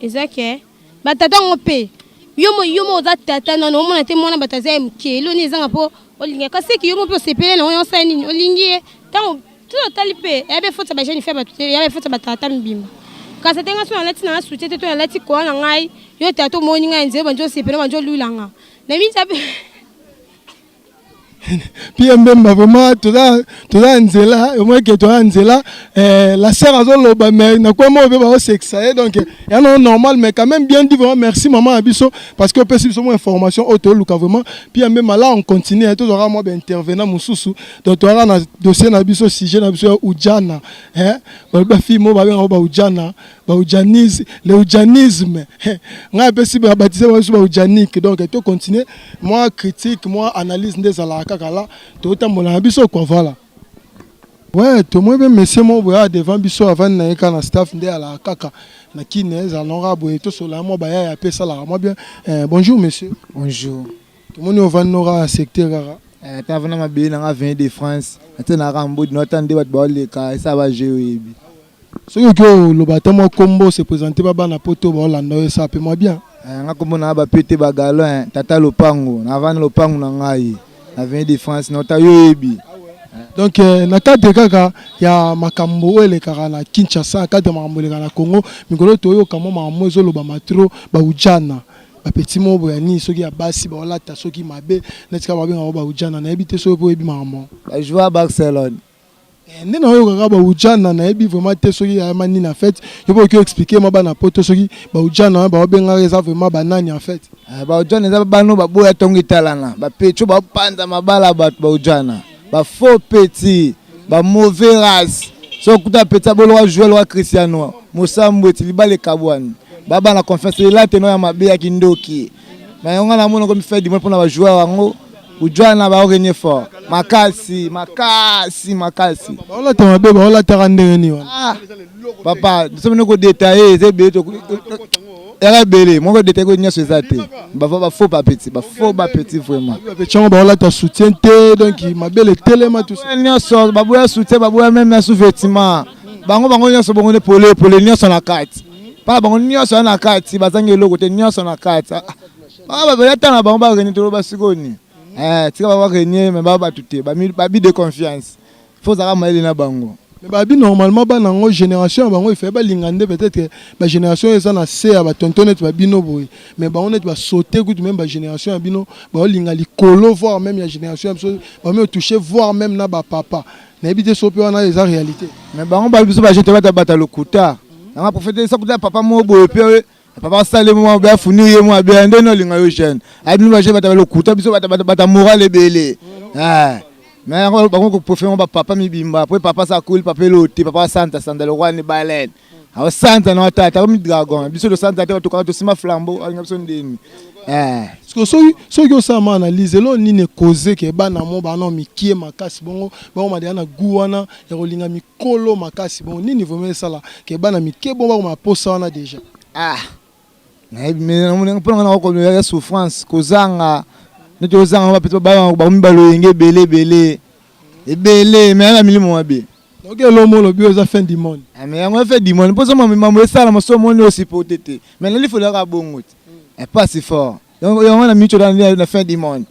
ezake batata ngope yomo za tata na no mona te mona bataza mke lo ni zanga po olinga kasi ki yomo po sepele na yo sa nini olingi tango tout talipe ebe fota ba jeune femme tout ebe fota batata mbimba kasi tenga so na lati na soutien te to na lati ko na ngai yo tato moni ngai nze banjo sepele banjo lulanga na mi tape puis même vraiment toza nzela au moins que toza nzela la sœur azoloba mais na quoi moi ba sexa donc ya non normal mais quand même bien dit vraiment merci maman abiso parce que peut si moins information auto luka vraiment puis même là on continue tout aura moi intervenant mususu donc aura na dossier na biso sujet na biso ujana ba fille mo ba ujana ba ujanisme le ujanisme nga peut si ba baptiser ba ujanique donc to continuer moi critique moi analyse des alaka là tout le biso quoi voilà ouais tout moi même monsieur mon boya devant biso avant na kana staff ndé à la kaka na kinez alonga boye to sola mo ba ya pesa la moi bien bonjour monsieur Bonjour. tout monde au vanora secteur kaka Ta vana mabe na 20 de France. Atena rambo no tande bat ba le ka ça va gérer. ce que le bâtiment combo se présenter baba na poto ba landa ça peut moi bien nga komona ba pété ba galon tata lopango na vana lopango na ngai. La 20 de France nota yoebi. donc na cadre kaka ya makambo ele kaka na Kinshasa cadre makambo ele na Congo mikolo toyo kama makambo ezoloba matro ba ujana ba petit mobo ya ni soki ya basi ba olata soki mabe netika ba benga ba ujana na ebite so po ebi makambo La joie à Barcelone. nde na yo kaka ba ujana na ebi vraiment te soki ya mani na fait yo po ki expliquer ma ba na poto soki ba ujana ba benga eza vraiment banani en fait Ba ujana za bano ba boya tongi talana ba pecho ba panza mabala ba ujana ba faux petit ba mauvais race so kuta peta bolo wa jouer wa Cristiano Mosambo tilibale kabwani baba na confiance la teno ya mabe ya kindoki na yonga na mono ko mi fait du monde pour na ba jouer wango ujana ba orenye fort makasi ba olata mabe ba olata ndenge ni wana papa somene ko détailler c'est beto era belé moi ko détailler ko nyaso ezate ba faux pas petit vraiment petit ba olata soutien te donc mabe le telema tout ça nyaso ba boya soutien ba boya même na sous-vêtement bango nyaso bongo ne pole nyaso na kati pa bango nyaso na kati bazange loko te nyaso na kati ba ba tana bango ba reni to ba sikoni tika ba reni mais ba tuté ba bi de confiance faut ça maile na bango mais babi normalement bana ngo génération bango il fait ba lingande peut-être ba génération eza na se ba tontonet ba bino boy mais bango net ba sauter good même ba génération ya bino ba linga likolo voir même ya génération ba même toucher voir même na ba papa na ebité sope wana eza réalité mais bango ba biso ba jeté bata lokuta na profiter ça kuta papa mo boy pe papa sale mo ba funir mo ba ndeno linga yo jeune abi ba jeté bata lokuta biso bata moral ebele mais bango ko profiter ba papa mibimba après papa ça cool papa loté papa santa le roi ni baleine awa santa na tata comme dragon biso le santa to ka to sima flambeau a ngapso ndeni parce que soki osama analyse lo nini cause ke bana mo bana mikie makasi bongo bango ma na gu wana ya kolinga mikolo makasi bongo nini vraiment sala ke bana mikie bongo ma posa wana déjà mais on peut na ko ya souffrance kozanga neto ozanga ba peto ba mibalo yenge belé mais la milimo mabe Donc l'homme le bio ça fin du monde. Mais on fait du monde. Pour ça maman ça la so monde aussi pour tété. Mais il faut leur bon et pas si fort. Donc on a mis dans la fin du monde.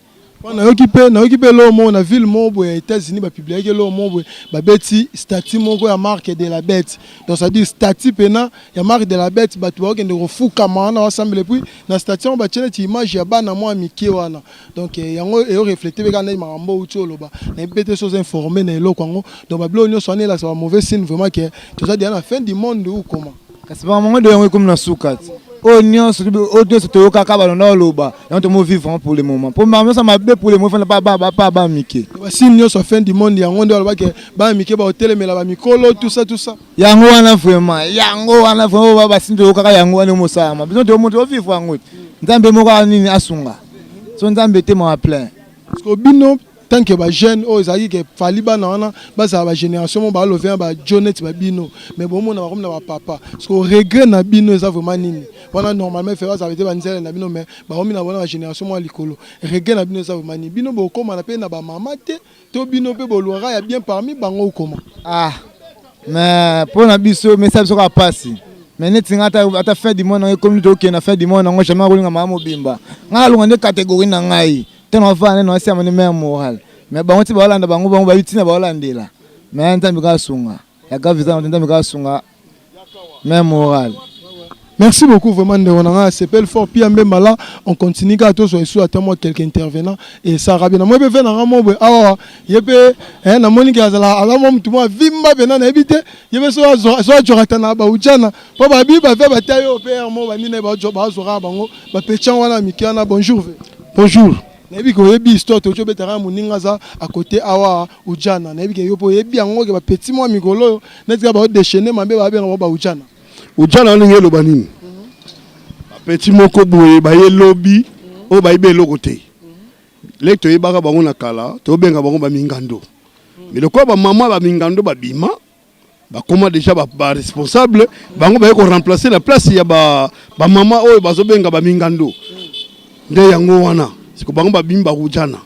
On a occupé l'homme na ville mobo aux États-Unis ba publier que l'homme mobo ba beti statut moko ya marque de la bête. Donc ça dit statut pena ya marque de la bête ba tuwa kende refuka mana ensemble puis na statut on ba tchela ti image ya bana moi miki wana. Donc yango e refléter be kana mambo utolo ba na bête choses informées na eloko ngo. Donc ba blo nyo soné là ça va mauvais signe vraiment que tout ça dit à la fin du monde ou comment. Parce que moment de yango comme na sukat. Oignon sur le caca dans l'oba et on te vivre pour le moment pour maman ça m'a bien pour le moment pas Mickey si nous sommes fin du monde yango ndo ba ke ba Mickey ba hotel mais la ba mikolo tout ça yango wana vraiment ba sindo kaka yango wana mosama besoin de monter vivre yango nzambe moko nini asunga so nzambe te mo plein parce que bino tant que ba jeune o ezali ke fali bana wana baza ba génération mo ba lover ba jonet ba bino mais bon mona comme na ba papa parce que regret na bino eza vraiment nini wana normalement faire ça avec ba nzela na bino mais ba homi na bona ba génération mo likolo regret na bino eza vraiment nini bino bo koma na pe na ba mama te to bino pe bo lora ya bien parmi bango koma mais pour na biso mais ça sera passé mais netinga ata fait du monde comme nous qui na fait du monde ngo jamais rolinga mama bimba ngala longa de catégorie na ngai teno va na sia mane mère morale mais ba ngoti ba Holanda bango ba bitina ba Holandela mais ntambi ka sunga ya ka visa ntambi ka sunga mère morale. Merci beaucoup vraiment de on c'est pas fort puis même là on continue à tous sur attends moi quelques intervenants et ça rabina moi be na ramo awa yebe na monique azala ala mom tout moi vimba bena na ebite yebe so jorata na ba ujana po ba bi ba ve ba tayo père mo ba nine ba jo ba zora bango ba pechan wana mikiana bonjour nebi ko yebi histoire to betara muninga za à côté awa ujana nebi ke yopo yebi yango ke ba petit moi mikolo netika ba déchaîner mambe ba benga ba ujana ujana on ngelo banini petit moko boye ba ye lobby o ba ibe lokote lecto ye baka bango na kala to benga bango ba mingando mais le quoi ba maman ba mingando ba bima ba comment déjà ba responsable bango ba ko remplacer la place ya ba maman o ba zo benga ba mingando nde yango wana siko bango ba bimba ujana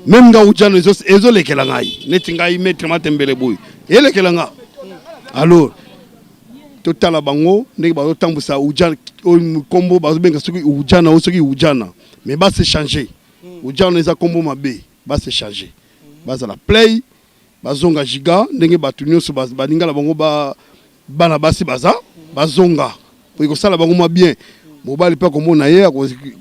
même nga ujana ezo lekela ngai neti ngai mettre matembele boy elekela nga alors totala bango ndenge bazo tambusa ujana kombo bazo benga soki ujana o soki ujana mais ba se changer ujana eza kombo mabe ba se changer baza la play bazonga giga ndenge batu nyonso baninga bango ba bana basi baza bazonga po ko sala bango ma bien mobali pa komona ye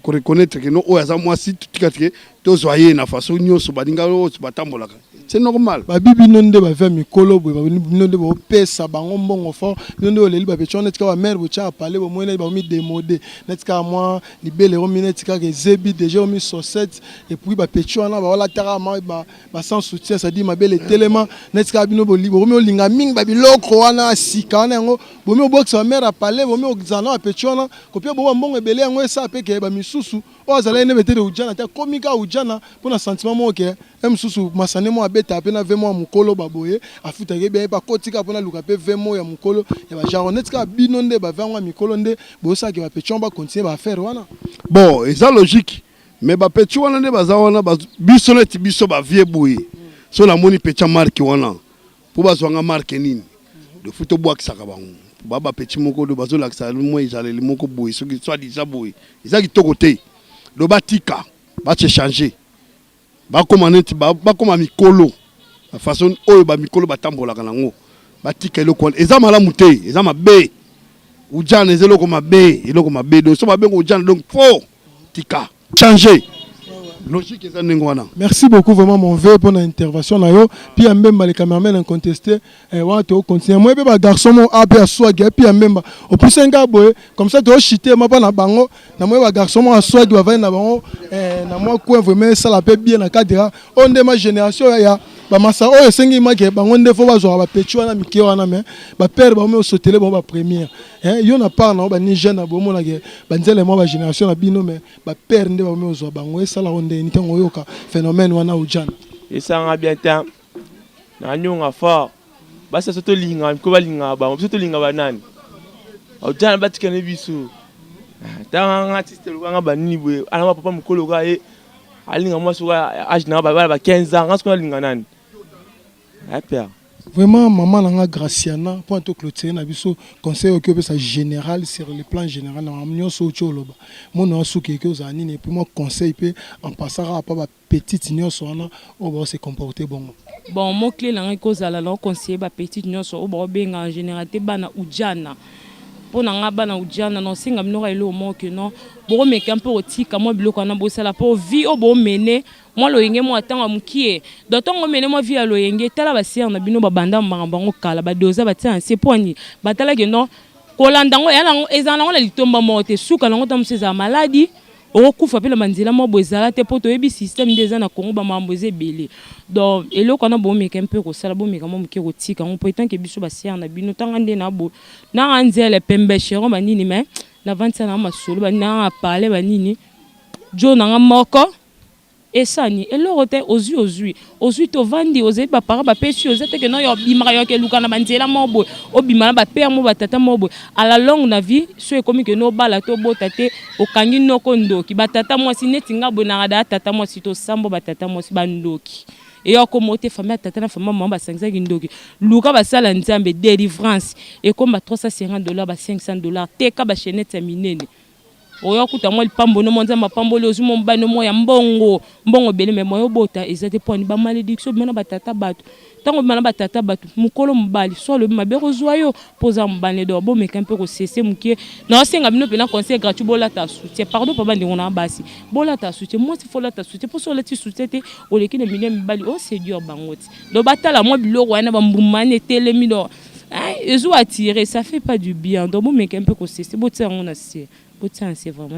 ko reconnaître que no o yaza mwasi tikatike to zoyer na façon nyonso baninga o batambolaka c'est normal ba bibi nonde ba ve mikolo bo ba nonde bo pesa bango mbongo fort nonde o leli ba pecho netika ba mère bo cha parler bo moine ba mi démodé netika moi libele ro minetika ke zebi déjà mi saucette et puis ba pecho na ba wala tara ba sans soutien ça dit ma belle tellement netika bino bo libo mi o linga ming ba biloko wana sika na ngo bo mi o box ba mère a parler bo mi o zana ba pecho na ko pe bo mbongo ebele yango esa pe ke ba misusu o azala ene metede ujana ta komika ujana pona sentiment mo ke msusu masane mo abeta pe na vemo mukolo baboye afuta ke be ba kotika pona luka pe vemo ya mukolo ya ba jaronetka bino nde ba vangwa mikolo nde bo sa ke ba pecho ba continuer ba faire wana bon eza logique mais ba pecho wana nde baza wana biso net biso ba vie boye so la moni pecha marque wana po bazwanga marque nini de futo boak saka bango baba petit moko do bazo laksa mo izale moko boye so ki soit déjà boye isa ki tokote do batika ba se changer ba komaneti ba koma mikolo la façon oyo ba mikolo batambola kanango batika eloko eza malamu te eza mabe ujana ezelo mabe do so mabe ko ujana donc faut tika changer logique eza nengwana. Merci beaucoup vraiment mon vieux pour l'intervention na yo puis mbemba les cameramen incontesté wa to continuer moi be ba garçon mo a pe swag puis mbemba au plus nga boye comme ça to chiter ma pa na bango na moi ba garçon mo a swag va venir na bango na moi coin vraiment ça la paix bien na cadre on de ma génération ya ba masa o esengi ma ke bango nde fo ba zo ba pecho na mike wana mais ba père ba mo sauter bon ba première yo na part na ba ni jeune ba mo na ke ba nzele mo ba génération na bino mais ba père nde ba mo zo bango ça la onde ni tango yoka phénomène wana ujana esanga bien temps na nyonga fort basa soto linga ko balinga ba soto linga banani ujana batikane biso tanga artiste lokanga banini boye ana papa mukolo ka alinga moi sur âge na ba 15 ans ngasko linga nani. Vraiment, maman Nanga Graciana, pour tout clôturer, na biso conseil au que ça général sur le plan général, na amnion so choloba. Mon nom sou quelque chose anine et puis moi conseil peut en passant à pas petite nion so na on va se comporter bon. Bon, mon clé là cause à la conseiller ba petite nion so au benga en général bana ujana. Pour nga bana ujana non singa mnora elo mo que non. Bo me campo otika mo biloko na bosala pour vie au bo mener. Moi lo yenge mo atanga mukie do tongo mene mo via lo yenge tala ba ser na bino ba banda bango kala ba doza ba tia se poni batala ke no kolanda ngo yana ezana ngo la litomba mo te suka ngo tam seza maladie o kufa pe la manzela mo bozala te poto ebi système des na Congo ba mamboze belé donc eloko na bo meka mpe ko sala bo meka mo mukie ko tika ngo po etant ke biso ba ser na bino tanga nde na bo na anzela pembe chero ba nini mais na vantana na masolo ba na parler ba nini jo na moko esani elorote ozui to vandi oze ba para ba pesi ozete ke no yo bimara yo ke luka na banzela mobo obimana ba père mo batata mobo à la longue na vie so ekomi ke no bala to botate okangi noko ndoki batata mwasi neti nga bonanga da tata mwasi to sambo batata mwasi bandoki et yo komote famille tata na famille mamba 500 ndoki luka basala nzambe délivrance et comme ba $350 ba $500 teka ba chenette minene oyo kuta mo lipambo no monza mapambo le ozumo mbano mo ya mbongo bele me moyo bota ezate poni ba malédiction bimana batata bato tango bimana batata bato mukolo mbali so le mabero zoyo poza mbane do bo meka mpe ko cesser mukie na senga bino pena conseil gratuit bola ta soutien pardon pa bandi ngona basi bola ta soutien moi si fola ta soutien pour so la ti soutien te o leki na mine mbali o c'est dur bangoti do batala mo biloko wana ba mbumane telemi do ezo attirer ça fait pas du bien donc bo meka mpe ko cesser bo tsa ngona c'est c'est vraiment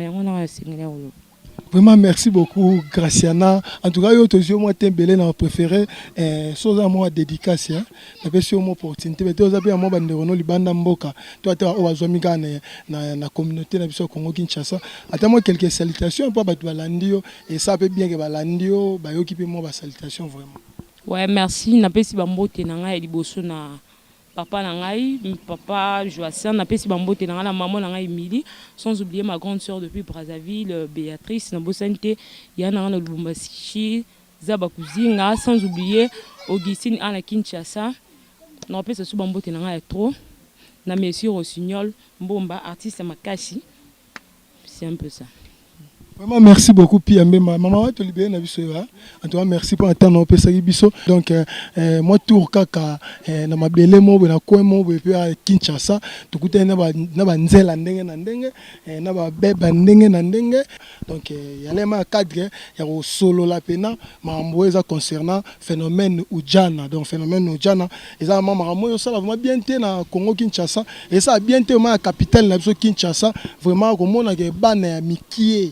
Vraiment, merci beaucoup, Graciana. En tout cas, je moi tembelé dans préféré chose à moi dédicace hein. La sur mon opportunité mais toi avez moi bande rono libanda mboka. Toi tu as zomiga na communauté na biso Congo Kinshasa. Attends moi quelques salutations pour battu balandio et ça peut bien que balandio ba yokipe moi ba salutation vraiment. Ouais, merci. Na pesi bambote na nga liboso na papa Nangai, papa Joassin, n'a pas si bambote na la maman Nangai Emily, sans oublier ma grande sœur depuis Brazzaville, Béatrice, na Bosante, Yana na Lubumbashi, Zabakuzinga, sans oublier Augustine Anna Kinshasa, n'a pas si bambote na trop, na monsieur Rossignol, Mbomba, artiste Makashi, c'est un peu ça. Vraiment, merci beaucoup, Piambe. Maman, tu libères na biso. En tout cas, merci pour attendre un ça biso. Donc, moi, tour kaka, na mabele mo, na koe mo, puis à Kinshasa, tu coûtes na ba nzela ndenge na ndenge, na ba beba ndenge na ndenge. Donc, il y a les ma cadre, il y a au solo la pena, mamboeza concernant phénomène Ujana. Donc, phénomène Ujana, et ça, maman, moi, ça va bien te na Congo Kinshasa, et ça bien te ma capitale na biso Kinshasa, vraiment, comme on a des bannes mikié.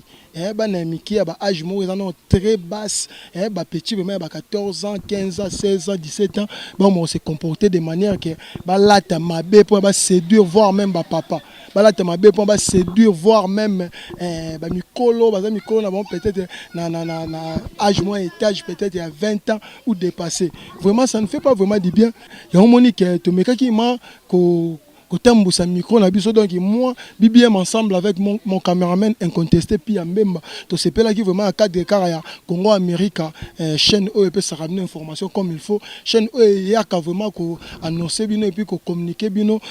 Bana miki ba âge mo ezana très basse ba petit même ba 14 ans 15 ans 16 ans 17 ans bon on se comporter de manière que ba lata mabe pour ba séduire voire même ba papa ba lata mabe pour ba séduire voire même ba mikolo na bon peut-être na âge mo étage peut-être il y a 20 ans ou dépassé vraiment ça ne fait pas vraiment du bien il y a un monique to meka ki ma ko Kotambusa micro na biso donc moi BBM ensemble avec mon caméraman incontesté Pia Mbemba to c'est là qui vraiment à cadre caraya Congo America chaîne O peut ça ramener information comme il faut chaîne O il y a vraiment ko annoncer bino et puis ko communiquer bino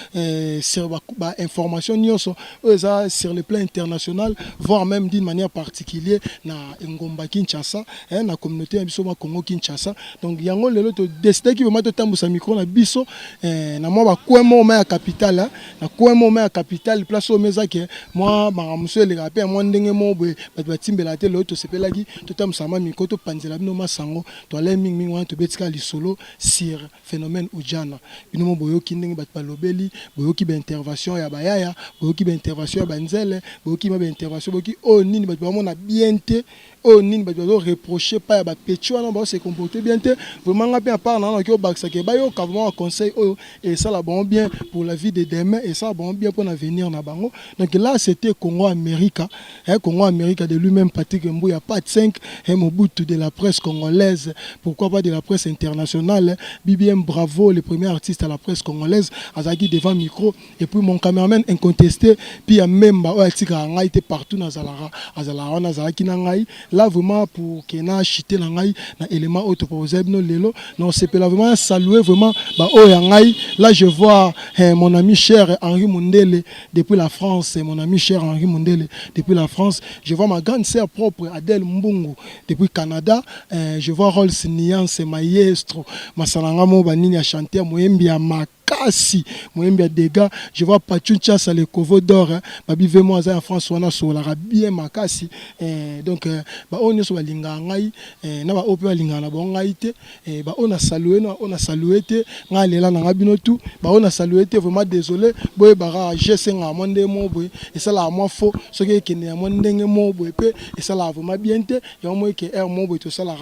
sur ba information nyonso ça sur le plan international voire même d'une manière particulière na Ngomba Kinshasa na communauté biso ma Congo Kinshasa donc yango lelo to décider qui vraiment to tambusa micro na biso na moi ba kwemo ma capitale na quoi moment à capitale place au mezaki moi monsieur le rappel moi ndenge mo ba timbela te l'autre c'est là qui tout am sama mikoto panzela bino masango to ale ming wan to betika li solo sur phénomène Ujana bino mo boyoki ndenge bat balobeli boyoki ba intervention ya bayaya boyoki ba intervention ya banzele boyoki ba intervention boyoki o nini bat ba mona bien te o nini ba doit reprocher pas ba petio na ba se comporter bien te vraiment nga bien part na ko baksa ke ba yo ka vraiment conseil et ça la bon bien pour la vie de demain et ça bon bien pour l'avenir na bango donc là c'était Congo America Congo America de lui-même Patrick Mbouya pas de 5 Mobutu de la presse congolaise pourquoi pas de la presse internationale BBM bravo le premier artiste à la presse congolaise azaki devant micro et puis mon caméraman incontesté puis ya memba o atika ngai était partout na zalara azala na zalaki na ngai là vraiment pour que na chité na ngai na élément auto proposé no lelo non c'est là vraiment saluer vraiment ba o ya ngai. Là je vois mon ami cher Henri Mundele depuis la France, mon ami cher Henri Mundele depuis la France. Je vois ma grande sœur propre Adèle Mbungu depuis Canada. Je vois Rolls Niance maestro masalanga mo banini a chanter moyembi ya makasi moyembi ya dega. Je vois Pachuncha ça le covo d'or babi vemo za en France wana so la bien makasi. Donc ba on so balinga ngai na ba ope balinga na bon ngai te ba on a salué te ngalela na ngabino tout ba on a salué te vraiment désolé boy bara GC nga monde mo boy et ça la moi faux ce qui est né mo ndenge mo boy pe et ça la vraiment bien te ya mo que air mo boy to ça la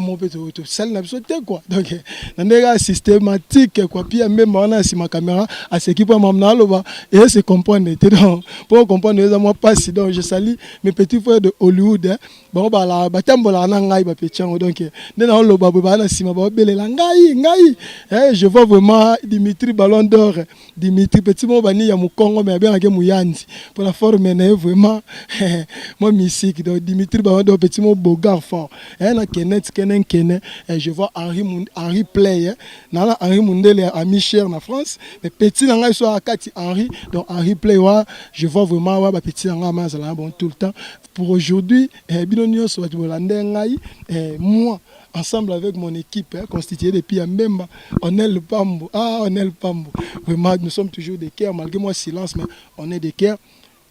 mon petit celle n'a pas quoi donc dans systématique quoi puis même on a si ma caméra à ce qui peut m'amener là et se comprendre donc pour comprendre les moi pas si donc je salue mes petits frères de Hollywood bon bah la batambola na ngai ba petit donc dans le baba na si ma ba belela ngai je vois vraiment Dimitri Ballon d'Or Dimitri petit mo bani ya mu Congo mais bien ke muyandi pour la forme na vraiment moi musique donc Dimitri Ballon d'Or petit mo Bogart fort na Kenneth je vois Henri Play nana Henri Mundele ami cher na France mais petit nanga so akati Henri donc Henri Play je vois vraiment wa ba petit nanga mazala bon tout le temps pour aujourd'hui binonio so bolande ngai moi ensemble avec mon équipe constituée depuis Mbemba on est le Pambo vraiment nous sommes toujours des cœurs malgré moi silence mais on est des cœurs.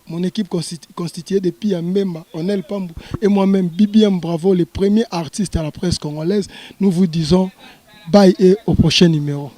Mon équipe constituée depuis Mbemba, Onel Pambou et moi-même, Bibiem Bravo, les premiers artistes à la presse congolaise, nous vous disons bye et au prochain numéro.